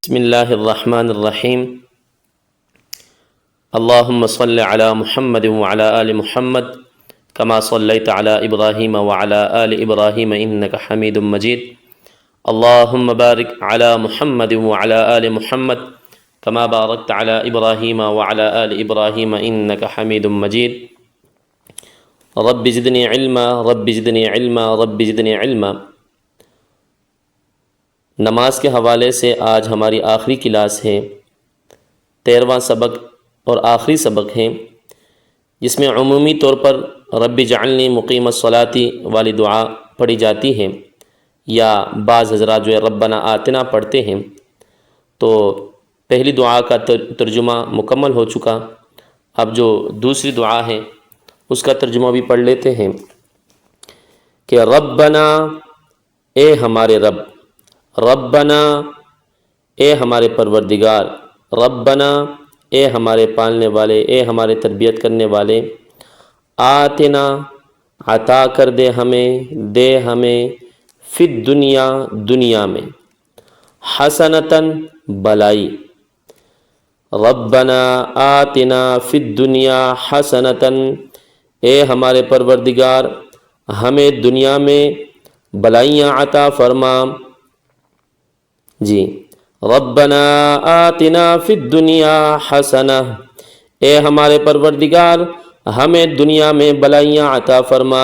بسم اللہ الرحمن الرحیم اللہم صل علی محمد وعلی آل محمد کما صلیت علی ابراہیم وعلی آل ابراہیم انک حمید مجید اللہم بارک علی محمد وعلی آل محمد کما بارکت علی ابراہیم وعلی آل ابراہیم انک حمید مجید رب زدنی علما رب زدنی علما رب زدنی علما۔ نماز کے حوالے سے آج ہماری آخری کلاس ہے، 13واں سبق اور آخری سبق ہے، جس میں عمومی طور پر رب جعلنی مقیم الصلاۃ والی دعا پڑھی جاتی ہے، یا بعض حضرات جو ہے ربنا آتنا پڑھتے ہیں۔ تو پہلی دعا کا ترجمہ مکمل ہو چکا، اب جو دوسری دعا ہے اس کا ترجمہ بھی پڑھ لیتے ہیں کہ ربنا، اے ہمارے رب، ربنا اے ہمارے پروردگار، ربنا اے ہمارے پالنے والے، اے ہمارے تربیت کرنے والے، آتنا عطا کر دے ہمیں، دے ہمیں، فی الدنیا دنیا میں، حسنتاً بلائی، ربنا آتنا فی الدنیا حسنتاً، اے ہمارے پروردگار ہمیں دنیا میں بلائیاں عطا فرما۔ جی، ربنا آتنا فی الدنیا حسنہ، اے ہمارے پروردگار ہمیں دنیا میں بلائیاں عطا فرما،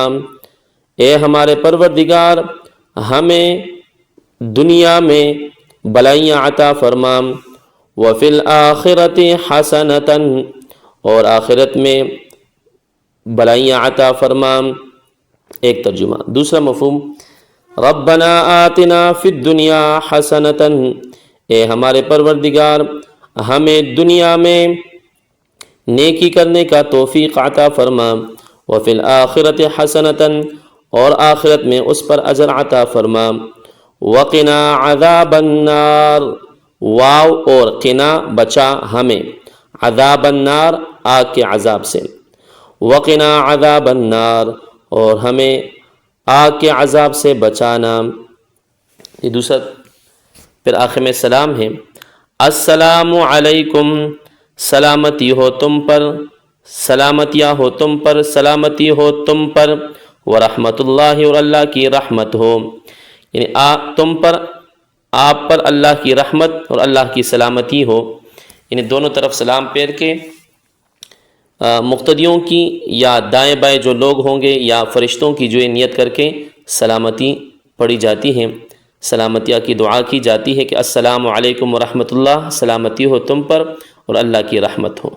اے ہمارے پروردگار ہمیں دنیا میں بلائیاں عطا فرما، وفی الآخرۃ حسنۃ، اور آخرت میں بلائیاں عطا فرما۔ ایک ترجمہ۔ دوسرا مفہوم، ربنا آتنا فی الدنیا حسنۃ، اے ہمارے پروردگار ہمیں دنیا میں نیکی کرنے کا توفیق عطا فرما، وفی الآخرۃ حسنۃ، اور آخرت میں اس پر اجر عطا فرما، وقنا عذاب النار، واو اور قنا بچا ہمیں، عذاب النار آگ کے عذاب سے، وقنا عذاب النار، اور ہمیں آگ کے عذاب سے بچانا۔ یہ دوسرا، پھر آخر میں سلام ہے، السلام علیکم، سلامتی ہو تم پر، سلامتیاں ہو تم پر، سلامتی ہو تم پر، ورحمۃ اللہ، اور اللہ کی رحمت ہو، یعنی تم پر، آپ پر اللہ کی رحمت اور اللہ کی سلامتی ہو، یعنی دونوں طرف سلام پھیر کے مقتدیوں کی یا دائیں بائیں جو لوگ ہوں گے یا فرشتوں کی جو نیت کر کے سلامتی پڑھی جاتی ہے، سلامتیہ کی دعا کی جاتی ہے کہ السلام علیکم ورحمۃ اللہ، سلامتی ہو تم پر اور اللہ کی رحمت ہو۔